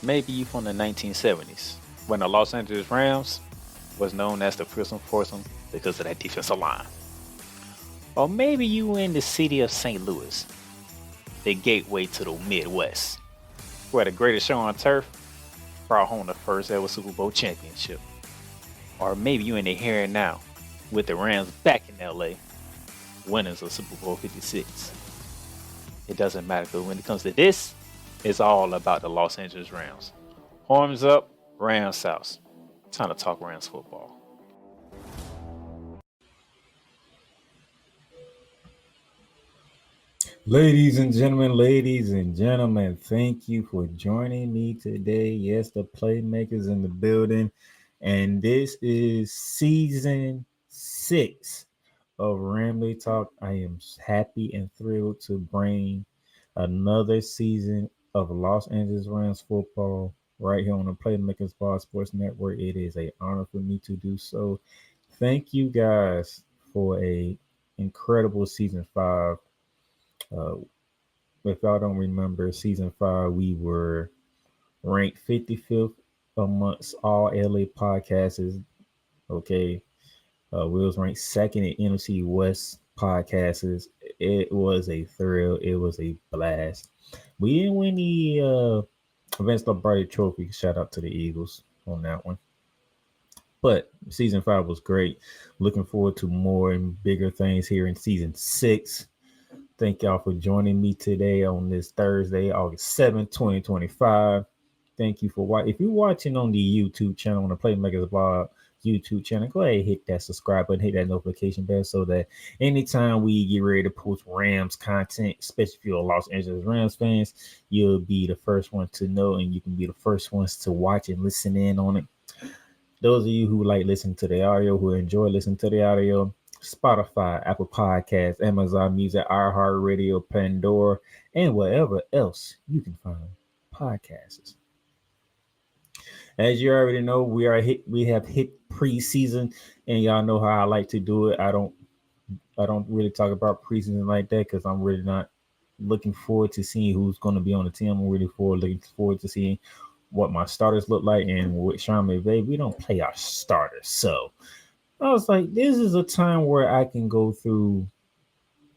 Maybe you from the 1970s when the Los Angeles Rams was known as the prison foursome because of that defensive line. Or maybe you in the city of St. Louis, the gateway to the Midwest, where the greatest show on turf brought home the first ever Super Bowl championship. Or maybe you in the here and now with the Rams back in LA, winners of Super Bowl 56. It doesn't matter because when it comes to this, it's all about the Los Angeles Rams. Horns up, Rams South. Time to talk Rams football. Ladies and gentlemen, thank you for joining me today. Yes, the Playmakers in the building, and this is season 6 of Ramily Talk. I am happy and thrilled to bring another season of Los Angeles Rams football right here on the Playmakers Ball Sports Network. It is an honor for me to do so. Thank you guys for a incredible season 5. Uh, if y'all don't remember, season 5, we were ranked 55th amongst all LA podcasts. Okay. We was ranked second in NFC West podcasts. It was a thrill. It was a blast. We didn't win the Vince Lombardi Trophy. Shout out to the Eagles on that one. But season 5 was great. Looking forward to more and bigger things here in season 6. Thank y'all for joining me today on this Thursday, August 7th, 2025. Thank you for watching. If you're watching on the YouTube channel, on the Playmakers Blog YouTube channel, go ahead and hit that subscribe button, hit that notification bell so that anytime we get ready to post Rams content, especially if you're a Los Angeles Rams fans, you'll be the first one to know and you can be the first ones to watch and listen in on it. Those of you who like listening to the audio, who enjoy listening to the audio, Spotify, Apple Podcasts, Amazon Music, iHeartRadio, Pandora, and wherever else you can find podcasts. As you already know, we have hit preseason, and y'all know how I like to do it. I don't really talk about preseason like that because I'm really not looking forward to seeing who's going to be on the team. I'm really looking forward to seeing what my starters look like, and with Sean McVay, we don't play our starters. So I was like, this is a time where I can go through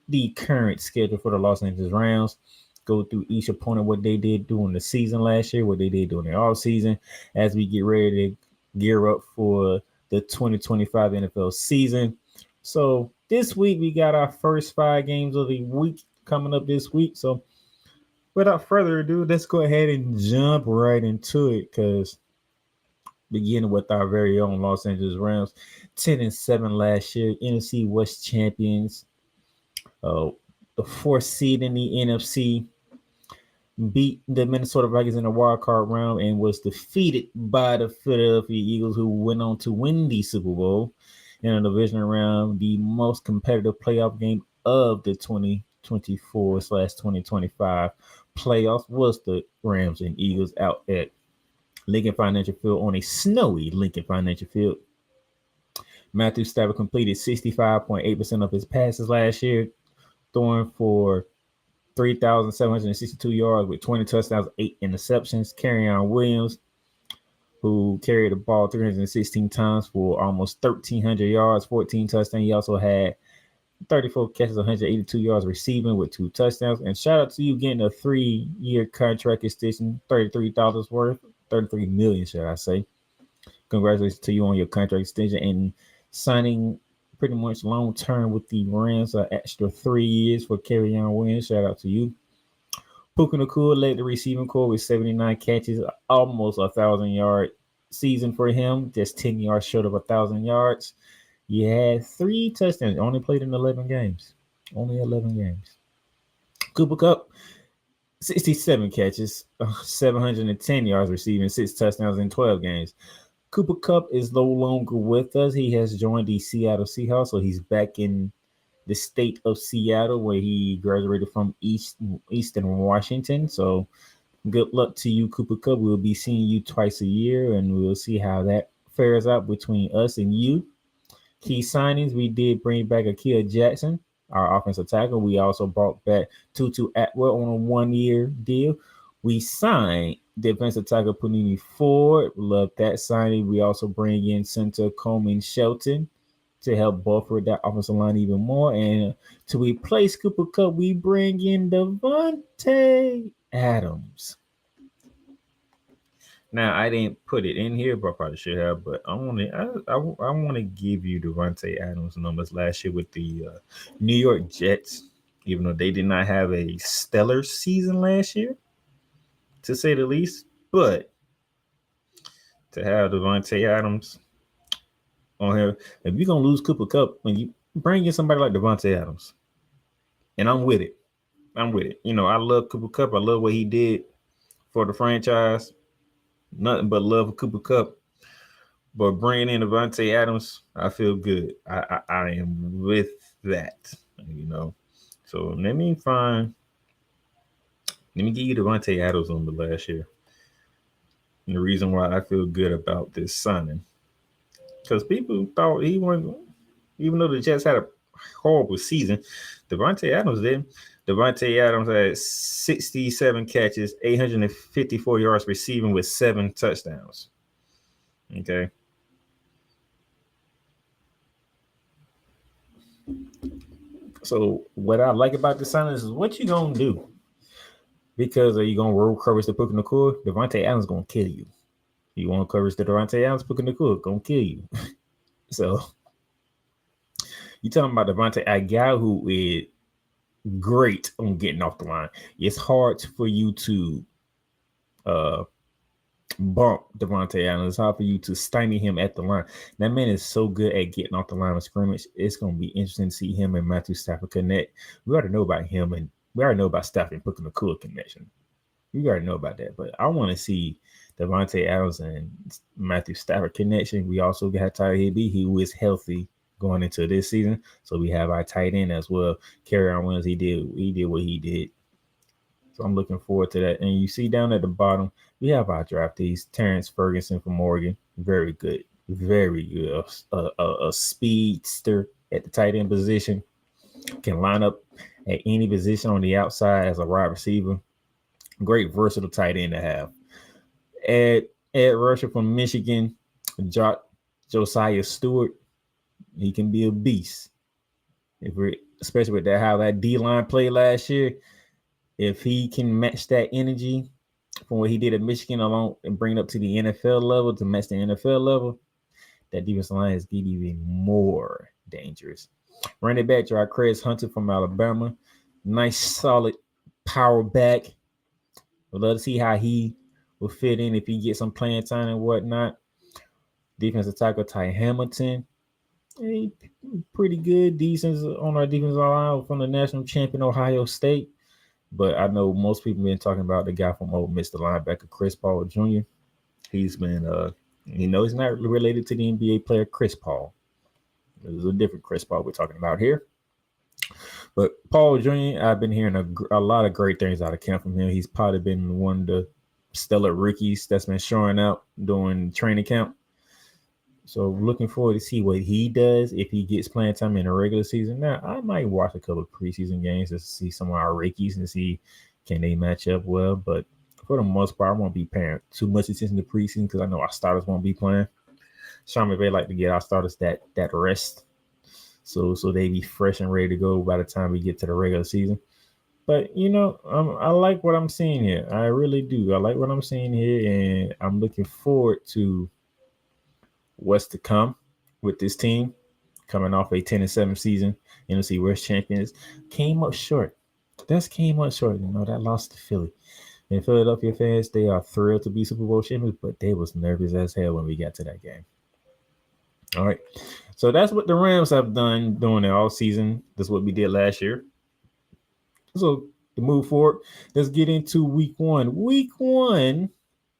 the current schedule for the Los Angeles Rams, go through each opponent, what they did during the season last year, what they did during the off season, as we get ready to gear up for the 2025 NFL season. So this week we got our first 5 games of the week coming up this week. So without further ado, let's go ahead and jump right into it because beginning with our very own Los Angeles Rams, 10-7 last year, NFC West champions, uh, the 4th seed in the NFC, beat the Minnesota Vikings in the wild card round and was defeated by the Philadelphia Eagles, who went on to win the Super Bowl in a division round, the most competitive playoff game of the 2024/2025 playoffs was the Rams and Eagles out at Lincoln Financial Field on a snowy Lincoln Financial Field. Matthew Stafford completed 65.8% of his passes last year, throwing for 3,762 yards with 20 touchdowns, 8 interceptions. Kerryon Williams, who carried the ball 316 times for almost 1,300 yards, 14 touchdowns. He also had 34 catches, 182 yards receiving with 2 touchdowns. And shout out to you getting a 3-year contract extension, $33 worth, 33 million, should I say. Congratulations to you on your contract extension and signing pretty much long term with the Rams, an extra 3 years for Kerryon Williams. Shout out to you. Puka Nacua led the receiving corps with 79 catches, almost 1,000-yard season for him, just 10 yards short of 1,000 yards. He had 3 touchdowns, only played in 11 games. Only 11 games. Cooper Kupp, 67 catches, 710 yards receiving, 6 touchdowns in 12 games. Cooper Kupp is no longer with us. He has joined the Seattle Seahawks, so he's back in the state of Seattle where he graduated from Eastern Washington. So good luck to you, Cooper Kupp. We'll be seeing you twice a year, and we'll see how that fares out between us and you. Key signings, we did bring back Akil Jackson, our offensive tackle. We also brought back Tutu Atwell on a 1-year deal. We signed defensive tackle Panini Ford. Love that signing. We also bring in center Coleman Shelton to help buffer that offensive line even more. And to replace Cooper Kupp, we bring in Devontae Adams. Now I didn't put it in here, but I probably should have. But I want to give you Devontae Adams' numbers last year with the New York Jets, even though they did not have a stellar season last year, to say the least. But to have Devontae Adams on here, if you're gonna lose Cooper Kupp, when you bring in somebody like Devontae Adams, and I'm with it. I'm with it. You know, I love Cooper Kupp. I love what he did for the franchise. Nothing but love for Cooper Kupp. But bringing in Devontae Adams, I feel good. I am with that. You know. So let me give you Devontae Adams on the last year. And the reason why I feel good about this signing. Because people thought he wasn't, even though the Jets had a horrible season, Devontae Adams did. Devontae Adams had 67 catches, 854 yards receiving with 7 touchdowns. Okay. So what I like about the signing is what you gonna do? Because are you gonna roll coverage to Puka Nacua? Devontae Adams gonna kill you. You want coverage to Devontae Adams, Puka Nacua gonna kill you. So you talking about Devontae, a guy who is great on getting off the line. It's hard for you to bump Devontae Adams. It's hard for you to stymie him at the line. That man is so good at getting off the line of scrimmage. It's going to be interesting to see him and Matthew Stafford connect. We already know about him, and we already know about Stafford and Puka Nacua connection. We already know about that, but I want to see Devontae Adams and Matthew Stafford connection. We also got Tyler Higbee. He was healthy going into this season, so we have our tight end as well. Kerryon Williams, he did what he did. So I'm looking forward to that. And you see down at the bottom, we have our draftees. Terrence Ferguson from Oregon, very good, very good. A speedster at the tight end position, can line up at any position on the outside as a wide receiver. Great versatile tight end to have. Ed Rusher from Michigan, Josiah Stewart, he can be a beast. Especially with that, how that D-line played last year. If he can match that energy from what he did at Michigan along and bring it up to the NFL level, to match the NFL level, that defensive line is getting even more dangerous. Running back, Chris Hunter from Alabama. Nice, solid power back. We'd love to see how he will fit in if he gets some playing time and whatnot. Defensive tackle, Ty Hamilton. Pretty good, decent on our defensive line from the national champion Ohio State. But I know most people have been talking about the guy from Ole Miss, the linebacker, Chris Paul Jr. He's been, he's not related to the NBA player Chris Paul. There's a different Chris Paul we're talking about here. But Paul Jr., I've been hearing a lot of great things out of camp from him. He's probably been one of the stellar rookies that's been showing out during training camp. So looking forward to see what he does if he gets playing time in the regular season. Now, I might watch a couple of preseason games to see some of our rookies and see can they match up well. But for the most part, I won't be paying too much attention to preseason because I know our starters won't be playing. Sean McVay like to get our starters that rest. So they be fresh and ready to go by the time we get to the regular season. But, I like what I'm seeing here. I really do. I like what I'm seeing here, and I'm looking forward to what's to come with this team coming off a 10-7 season. NFC West champions came up short. Came up short. That lost to Philly. And Philadelphia fans, they are thrilled to be Super Bowl champions, but they was nervous as hell when we got to that game. All right. So that's what the Rams have done during the all season. That's what we did last year. So to move forward, let's get into week one. Week one,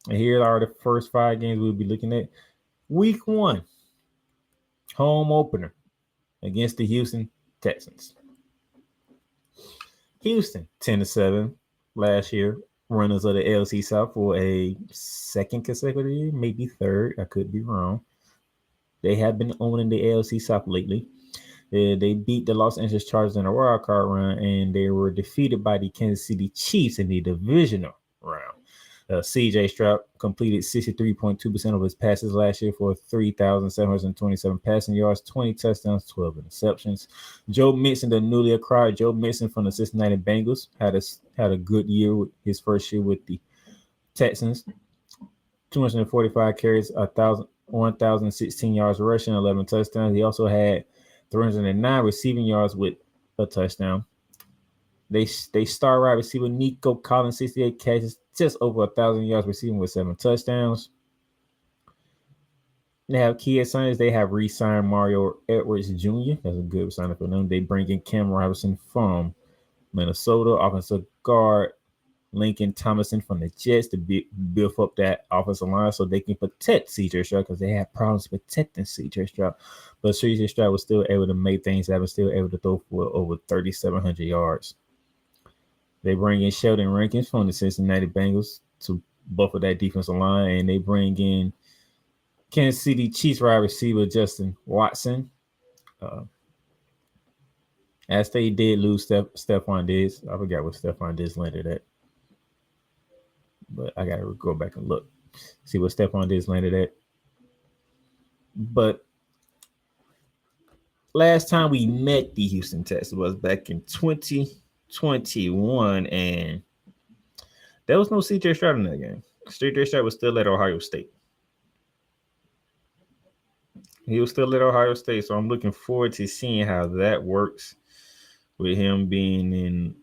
and here are the first 5 games we'll be looking at. Week one, home opener against the Houston Texans. Houston, 10-7 last year, runners of the AFC South for a second consecutive year, maybe third. I could be wrong. They have been owning the AFC South lately. They beat the Los Angeles Chargers in a wild card round, and they were defeated by the Kansas City Chiefs in the divisional round. CJ Stroud completed 63.2% of his passes last year for 3,727 passing yards, 20 touchdowns, 12 interceptions. Joe Mixon, the newly acquired Joe Mixon from the Cincinnati Bengals, had a good year with his first year with the Texans. 245 carries, 1,016 yards rushing, 11 touchdowns. He also had 309 receiving yards with a touchdown. They star wide receiver Nico Collins, 68 catches, just over 1,000 yards receiving with 7 touchdowns. They have key signings. They have re-signed Mario Edwards Jr. That's a good signing for them. They bring in Cam Robinson from Minnesota, offensive guard Lincoln Thomason from the Jets to build up that offensive line so they can protect CJ Stroud because they had problems protecting CJ Stroud. But CJ Stroud was still able to make things happen, still able to throw for over 3,700 yards. They bring in Sheldon Rankins from the Cincinnati Bengals to buffer that defensive line, and they bring in Kansas City Chiefs wide receiver Justin Watson. As they did lose Stephon Diggs. I forgot what Stephon Diggs landed at. But I got to go back and look, see what Stephon Diggs landed at. But last time we met the Houston Texans was back in 2021, and there was no CJ Stroud in that game. CJ Stroud was still at Ohio State. He was still at Ohio State, so I'm looking forward to seeing how that works with him being in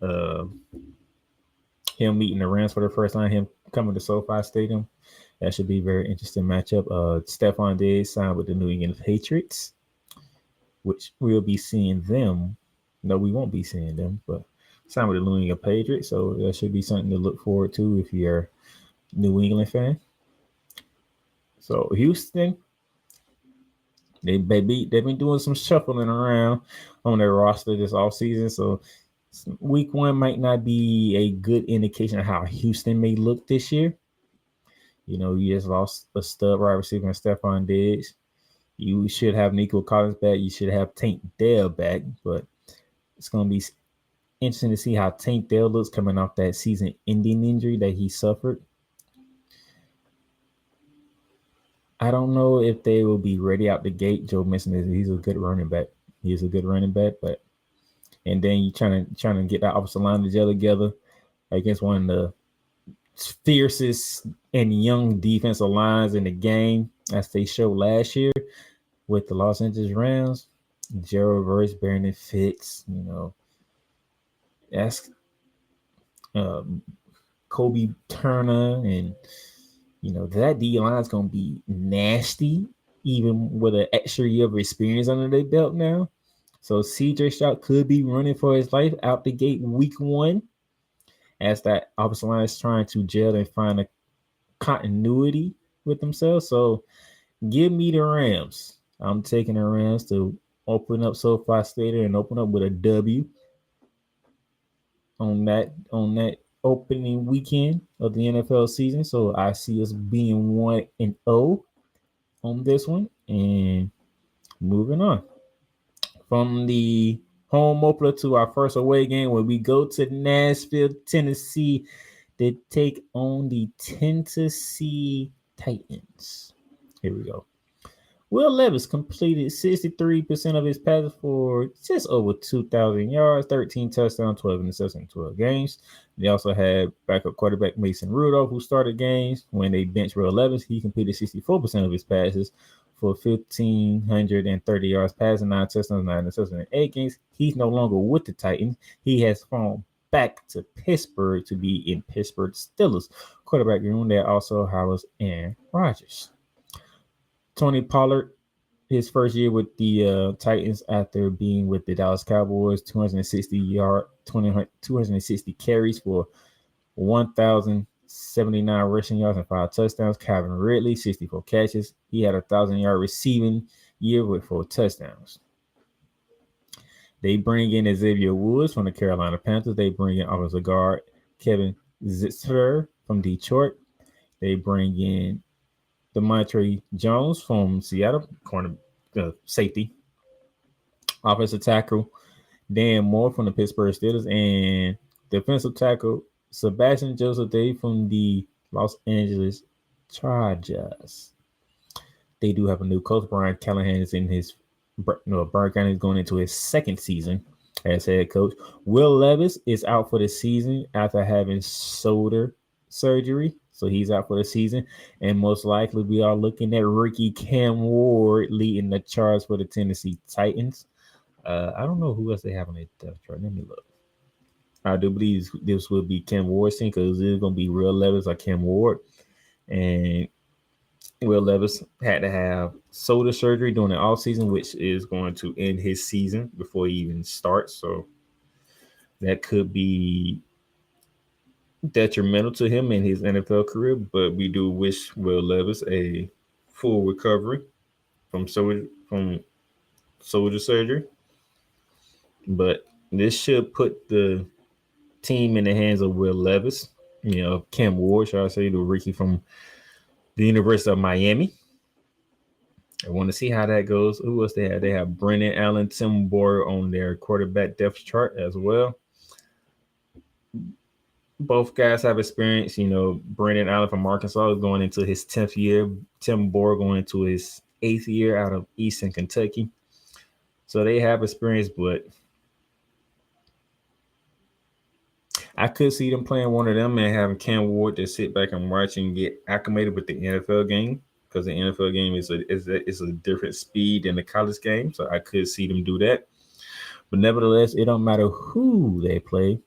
him meeting the Rams for the first time, him coming to SoFi Stadium. That should be a very interesting matchup. Stephon Diggs signed with the New England Patriots, which we'll be seeing them. No, we won't be seeing them, but signed with the New England Patriots, so that should be something to look forward to if you're a New England fan. So Houston, they've been doing some shuffling around on their roster this offseason, so week 1 might not be a good indication of how Houston may look this year. You know, you just lost a stud wide receiver in Stephon Diggs. You should have Nico Collins back. You should have Tank Dell back, but it's going to be interesting to see how Tank Dell looks coming off that season-ending injury that he suffered. I don't know if they will be ready out the gate. Joe Mixon he's a good running back. He's a good running back, but and then you trying to get that offensive line to gel together against one of the fiercest and young defensive lines in the game, as they showed last year with the Los Angeles Rams. Gerald Verse, Brandon Fitz, you know, that's Kobe Turner, and you know that D line is gonna be nasty, even with an extra year of experience under their belt now. So CJ Stroud could be running for his life out the gate week 1, as that offensive line is trying to gel and find a continuity with themselves. So give me the Rams. I'm taking the Rams to open up SoFi Stadium and open up with a W on that opening weekend of the NFL season. So I see us being 1-0 on this one, and moving on from the home opener to our first away game, where we go to Nashville, Tennessee, to take on the Tennessee Titans. Here we go. Will Levis completed 63% of his passes for just over 2,000 yards, 13 touchdowns, 12 interceptions, 12 games. They also had backup quarterback Mason Rudolph, who started games. When they benched Will Levis, he completed 64% of his passes for 1,530 yards passing, 9 touchdowns, 9 interceptions in 8 games. He's no longer with the Titans. He has fallen back to Pittsburgh to be in Pittsburgh Steelers quarterback room. There also houses Aaron Rodgers. Tony Pollard, his first year with the Titans after being with the Dallas Cowboys, 260 carries for 1,079 rushing yards and 5 touchdowns. Calvin Ridley, 64 catches. He had a 1,000-yard receiving year with 4 touchdowns. They bring in Xavier Woods from the Carolina Panthers. They bring in offensive guard Kevin Zitzler from Detroit. They bring in Demontre Jones from Seattle, corner safety. Offensive tackle Dan Moore from the Pittsburgh Steelers, and defensive tackle Sebastian Joseph Day from the Los Angeles Chargers. They do have a new coach. Brian Callahan is in his Brian Callahan is going into his second season as head coach. Will Levis is out for the season after having shoulder surgery. So he's out for the season. And most likely we are looking at rookie Cam Ward leading the charge for the Tennessee Titans. I don't know who else they have on their depth chart. Let me look. I do believe this will be Cam Ward's team because it's going to be Will Levis or Cam Ward. And Will Levis had to have shoulder surgery during the offseason, which is going to end his season before he even starts. So that could be detrimental to him in his NFL career. But we do wish Will Levis a full recovery from shoulder surgery. But this should put the team in the hands of Will Levis. Cam Ward, shall I say, the rookie from the University of Miami. I want to see how that goes. Who else they have? They have Brennan Allen, Tim Boyer on their quarterback depth chart as well. Both guys have experience. Brennan Allen from Arkansas is going into his 10th year. Tim Boyer going into his 8th year out of Eastern Kentucky. So they have experience, but I could see them playing one of them and having Cam Ward to sit back and watch and get acclimated with the NFL game. Because the NFL game is a different speed than the college game, so I could see them do that. But nevertheless, it don't matter who they play.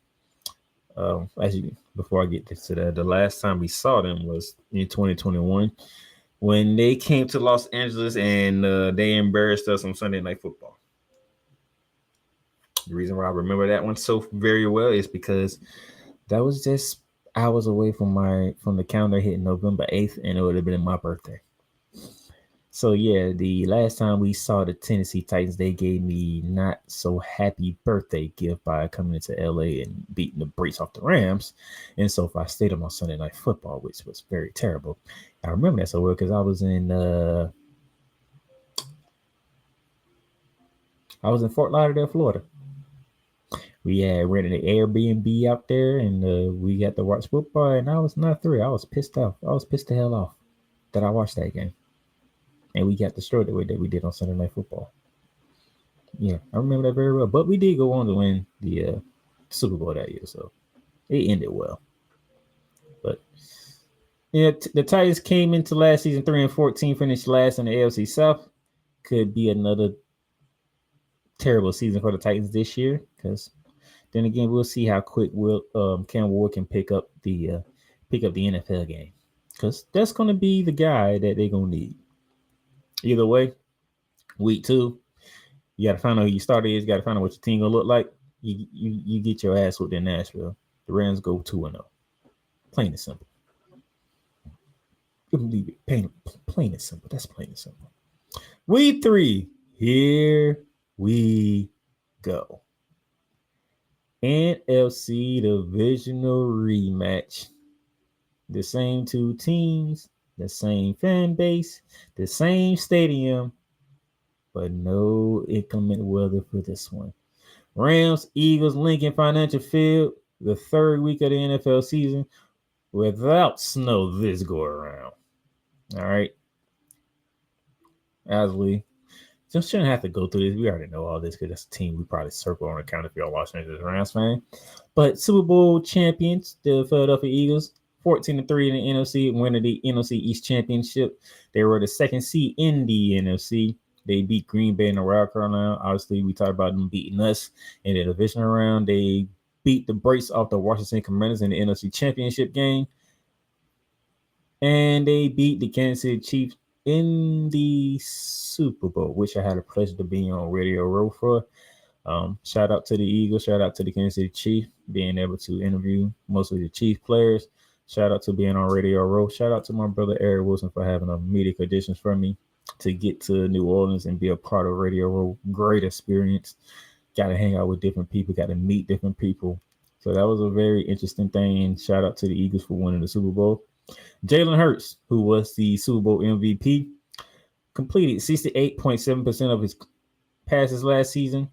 Before I get to that, the last time we saw them was in 2021 when they came to Los Angeles and they embarrassed us on Sunday Night Football. The reason why I remember that one so very well is because that was just hours away from the calendar hitting November 8th, and it would have been my birthday. So yeah, the last time we saw the Tennessee Titans, they gave me not so happy birthday gift by coming into LA and beating the brakes off the Rams in SoFi Stadium on Sunday Night Football, which was very terrible. I remember that so well because I was in Fort Lauderdale, Florida. We had rented an Airbnb out there, and we got to watch football, and I was not thrilled. I was pissed off. I was pissed the hell off that I watched that game. And we got destroyed the way that we did on Sunday Night Football. Yeah, I remember that very well. But we did go on to win the Super Bowl that year, so it ended well. But the Titans came into last season 3-14, finished last in the AFC South. Could be another terrible season for the Titans this year, because then again, we'll see how quick Cam Ward can pick up the NFL game, because that's going to be the guy that they're going to need. Either way, week 2, you got to find out who your starter is. You got to find out what your team going to look like. You get your ass whooped in Nashville. The Rams go 2-0. Plain and simple. You can leave it plain and simple. That's plain and simple. Week 3, here we go. NFC divisional rematch. The same two teams, the same fan base, the same stadium, but no inclement weather for this one. Rams, Eagles, Lincoln Financial Field, the third week of the NFL season, without snow this go around. All right. As we just shouldn't have to go through this. We already know all this because that's a team we probably circle on account if you're a Los Angeles Rams fan. But Super Bowl champions, the Philadelphia Eagles, 14-3 in the NFC, winning the NFC East Championship. They were the second seed in the NFC. They beat Green Bay in the wild card round. Obviously, we talked about them beating us in the divisional round. They beat the brakes off the Washington Commanders in the NFC Championship game. And they beat the Kansas City Chiefs in the Super Bowl, which I had a pleasure to be on Radio Row for. Shout out to the Eagles. Shout out to the Kansas City Chiefs, being able to interview mostly the Chiefs players. Shout out to being on Radio Row. Shout out to my brother Eric Wilson for having a media auditions for me to get to New Orleans and be a part of Radio Row. Great experience. Got to hang out with different people. Got to meet different people. So that was a very interesting thing. And shout out to the Eagles for winning the Super Bowl. Jalen Hurts, who was the Super Bowl MVP, completed 68.7% of his passes last season.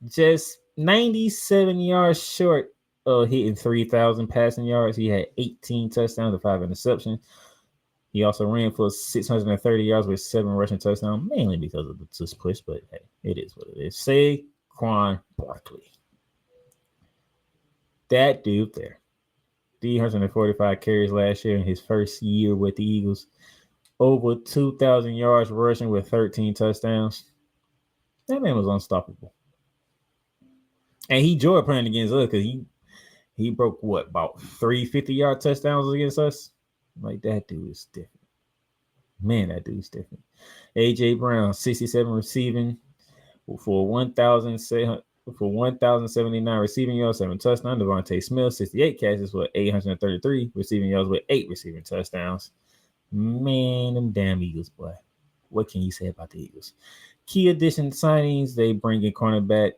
Just 97 yards short hitting 3,000 passing yards. He had 18 touchdowns and 5 interceptions. He also ran for 630 yards with 7 rushing touchdowns, mainly because of the tush push, but hey, it is what it is. Saquon Barkley. That dude there. 345 carries last year in his first year with the Eagles. Over 2,000 yards rushing with 13 touchdowns. That man was unstoppable. And he enjoyed playing against us because he broke about 350-yard touchdowns against us? Like, that dude is different. Man, that dude's different. A.J. Brown, 67 receiving for 1,079 receiving yards, 7 touchdowns. Devontae Smith, 68 catches for 833 receiving yards with 8 receiving touchdowns. Man, them damn Eagles, boy. What can you say about the Eagles? Key addition signings, they bring in cornerback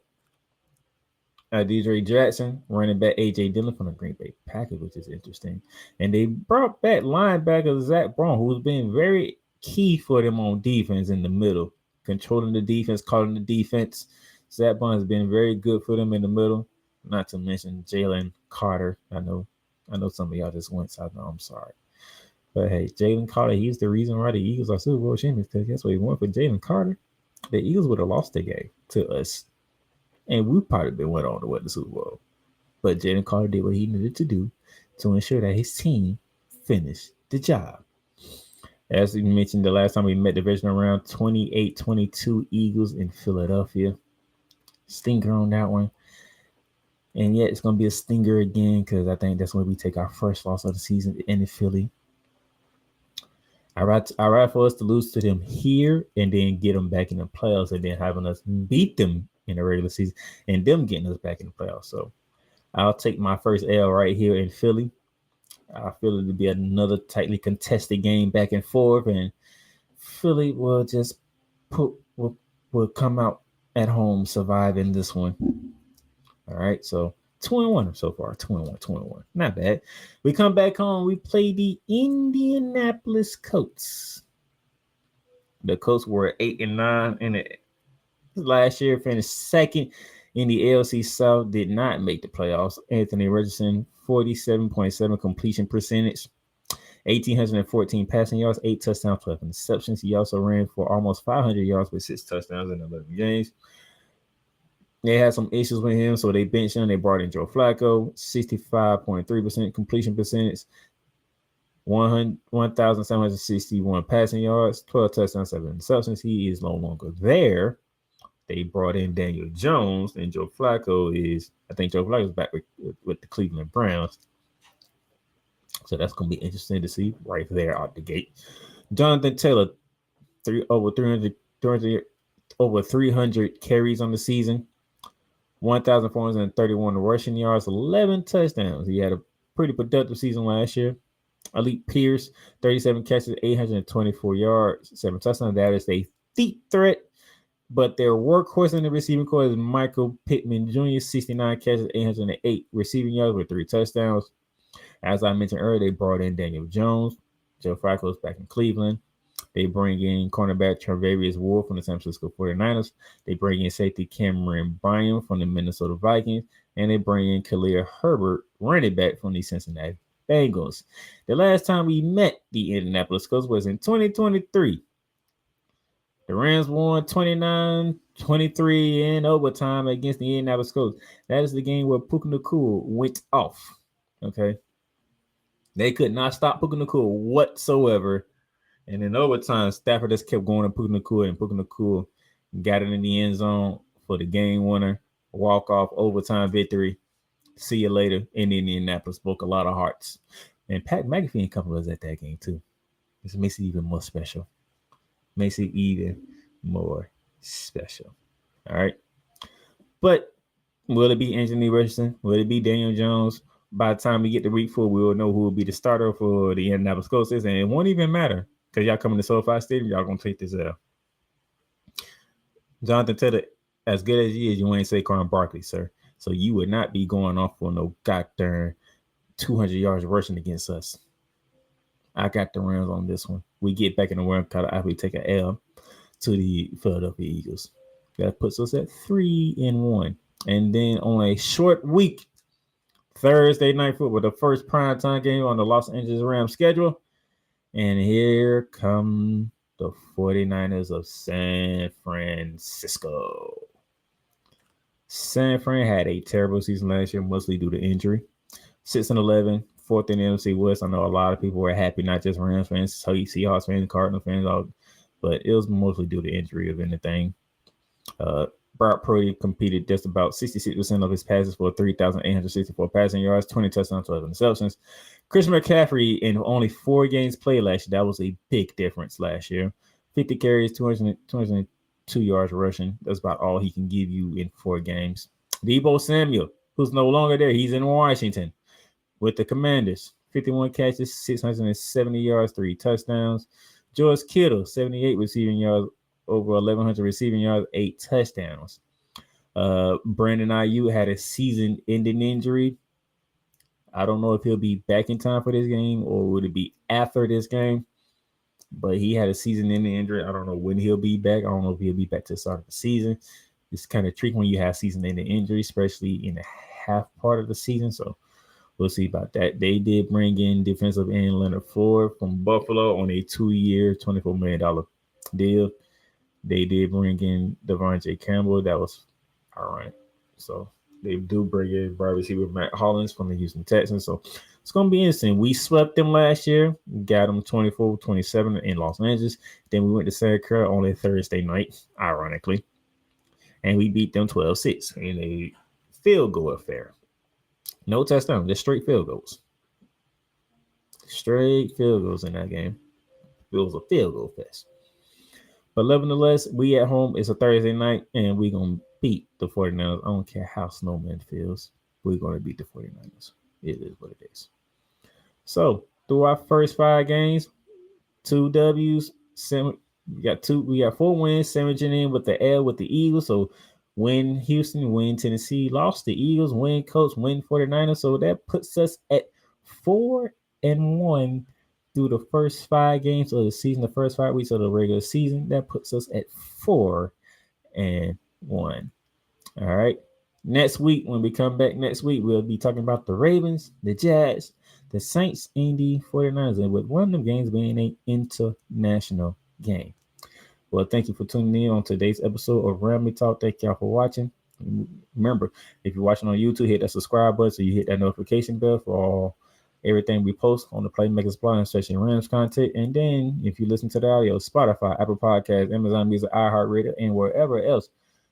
Deidre Jackson, running back A.J. Dillon from the Green Bay Packers, which is interesting. And they brought back linebacker Zach Braun, who's been very key for them on defense in the middle, controlling the defense, calling the defense. Zach Braun has been very good for them in the middle. Not to mention Jalen Carter. I know some of y'all just went, so I know I'm sorry. But hey, Jalen Carter, he's the reason why the Eagles are Super Bowl champions. Because guess what? He won for Jalen Carter. The Eagles would have lost the game to us. And we probably went on to win the Super Bowl. But Jalen Carter did what he needed to do to ensure that his team finished the job. As we mentioned the last time we met, divisional round, 28-22 Eagles in Philadelphia. Stinker on that one. And yet it's going to be a stinger again because I think that's when we take our first loss of the season in Philly. I rather for us to lose to them here and then get them back in the playoffs and then having us beat them in the regular season and them getting us back in the playoffs. So I'll take my first L right here in Philly. I feel it to be another tightly contested game back and forth, and Philly will just will come out at home surviving this one. All right, so 2-1 so far. 2-1. Not bad. We come back home. We play the Indianapolis Colts. The Colts were 8-9 in the last year, finished second in the AFC South, did not make the playoffs. Anthony Richardson, 47.7 completion percentage, 1,814 passing yards, 8 touchdowns, 12 interceptions. He also ran for almost 500 yards with 6 touchdowns in 11 games. They had some issues with him, so they benched him. They brought in Joe Flacco, 65.3% completion percentage, 1,761 passing yards, 12 touchdowns, 7 interceptions. He is no longer there. They brought in Daniel Jones, and Joe Flacco is back with the Cleveland Browns. So that's going to be interesting to see right there out the gate. Jonathan Taylor, over 300 carries on the season, 1,431 rushing yards, 11 touchdowns. He had a pretty productive season last year. Alec Pierce, 37 catches, 824 yards, 7 touchdowns. That is a deep threat. But their workhorse in the receiving corps is Michael Pittman Jr., 69 catches, 808 receiving yards with 3 touchdowns. As I mentioned earlier, they brought in Daniel Jones. Joe Flacco is back in Cleveland. They bring in cornerback Travarius Ward from the San Francisco 49ers. They bring in safety Cameron Bryan from the Minnesota Vikings. And they bring in Khalil Herbert, running back from the Cincinnati Bengals. The last time we met the Indianapolis Colts was in 2023. The Rams won 29-23 in overtime against the Indianapolis Colts. That is the game where Puka Nacua went off. Okay. They could not stop Puka Nacua whatsoever. And in overtime, Stafford just kept going to Puka Nacua, and Puka Nacua got it in the end zone for the game winner, walk-off overtime victory. See you later in Indianapolis. Broke a lot of hearts. And Pat McAfee and company was at that game too. This makes it even more special. All right. But will it be Anthony Richardson? Will it be Daniel Jones? By the time we get to week 4, we will know who will be the starter for the Indianapolis Colts. And it won't even matter because y'all coming to SoFi Stadium, y'all going to take this L. Jonathan Taylor, as good as he is, you ain't Saquon Barkley, sir. So you would not be going off for no goddamn 200 yards rushing against us. I got the Rams on this one. We get back in the World Cup after we take an L to the Philadelphia Eagles. That puts us at 3-1. And then on a short week Thursday night football, the first primetime game on the Los Angeles Rams schedule. And here come the 49ers of San Francisco. San Fran had a terrible season last year, mostly due to injury. 6-11, fourth in the NFC West. I know a lot of people were happy, not just Rams fans, Seahawks fans, Cardinals fans, all, but it was mostly due to injury of anything. Brock Purdy competed just about 66% of his passes for 3,864 passing yards, 20 touchdowns, 12 interceptions. Christian McCaffrey, in only 4 games played last year, that was a big difference last year. 50 carries, 202 yards rushing. That's about all he can give you in 4 games. Deebo Samuel, who's no longer there, he's in Washington with the Commanders. 51 catches, 670 yards, 3 touchdowns. George Kittle, 78 receiving yards, over 1,100 receiving yards, 8 touchdowns. Brandon Ayuk had a season-ending injury. I don't know if he'll be back in time for this game or would it be after this game. But he had a season-ending injury. I don't know when he'll be back. I don't know if he'll be back to the start of the season. It's kind of tricky when you have season-ending injury, especially in the half part of the season. So we'll see about that. They did bring in defensive end Leonard Floyd from Buffalo on a 2-year, $24 million deal. They did bring in Devontae Campbell. That was ironic. So they do bring in wide receiver Matt Hollins from the Houston Texans. So it's going to be interesting. We swept them last year. Got them 24-27 in Los Angeles. Then we went to Santa Clara on a Thursday night, ironically. And we beat them 12-6 in a field goal affair. No touchdown, just straight field goals. Straight field goals in that game. It was a field goal fest. But nevertheless, we at home. It's a Thursday night, and we're going to beat the 49ers. I don't care how Snowman feels. We're going to beat the 49ers. It is what it is. So, through our first 5 games, 2 W's, we got 4 wins, sandwiching in with the L with the Eagles. So, win Houston, win Tennessee, lost the Eagles, win Colts, win 49ers. So, that puts us at 4-1 through the first 5 games of the season, the first 5 weeks of the regular season. That puts us at 4-1. All right. Next week, when we come back next week, we'll be talking about the Ravens, the Jags, the Saints, and the 49ers, and with one of them games being an international game. Well, thank you for tuning in on today's episode of Ramily Talk. Thank y'all for watching. Remember, if you're watching on YouTube, hit that subscribe button so you hit that notification bell for all everything we post on the Playmakers blog, especially Rams content. And then if you listen to the audio, Spotify, Apple Podcasts, Amazon Music, iHeartRadio, and wherever else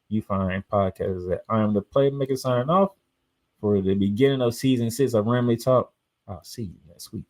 you find podcasts at. I am the Playmaker signing off for the beginning of season 6 of Ramily Talk. I'll see you next week.